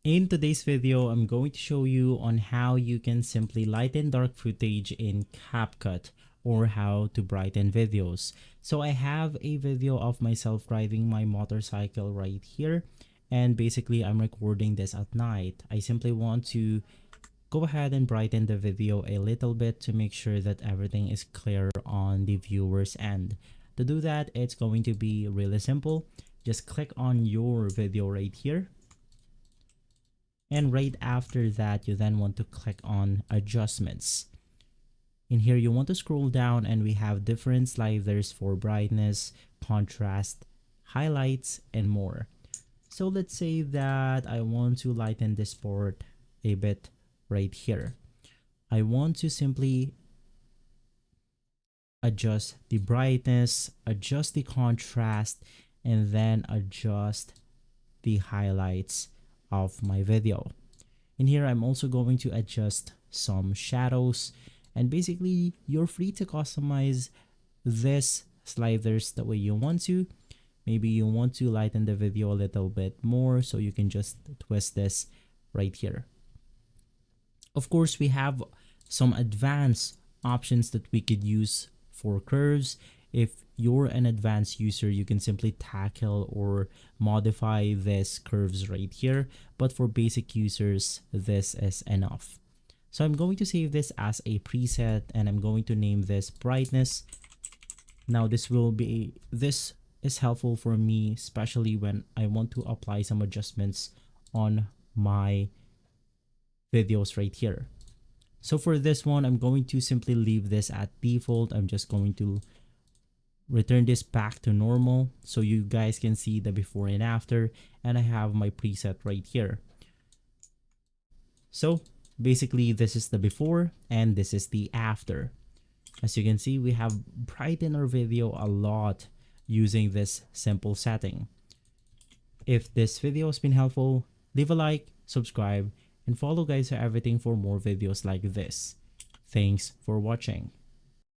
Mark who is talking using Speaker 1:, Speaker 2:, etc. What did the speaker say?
Speaker 1: In today's video, I'm going to show you on how you can simply lighten dark footage in CapCut or how to brighten videos. So I have a video of myself riding my motorcycle right here, and basically I'm recording this at night. I simply want to go ahead and brighten the video a little bit to make sure that everything is clear on the viewer's end. To do that, it's going to be really simple. Just click on your video right here. And right after that, you then want to click on adjustments. In here, you want to scroll down and we have different sliders for brightness, contrast, highlights, and more. So let's say that I want to lighten this part a bit right here. I want to simply adjust the brightness, adjust the contrast, and then adjust the highlights of my video. In here, I'm also going to adjust some shadows, and basically you're free to customize this sliders the way you want to. Maybe you want to lighten the video a little bit more, so you can just twist this right here. Of course, we have some advanced options that we could use for curves. If you're an advanced user, you can simply tackle or modify this curves right here. But for basic users, this is enough. So I'm going to save this as a preset and I'm going to name this brightness. Now this is helpful for me, especially when I want to apply some adjustments on my videos right here. So for this one, I'm going to simply leave this at default. I'm just going to return this back to normal so you guys can see the before and after, and I have my preset right here. So basically this is the before and this is the after. As you can see, we have brightened our video a lot using this simple setting. If this video has been helpful, leave a like, subscribe, and follow guys for everything for more videos like this. Thanks for watching.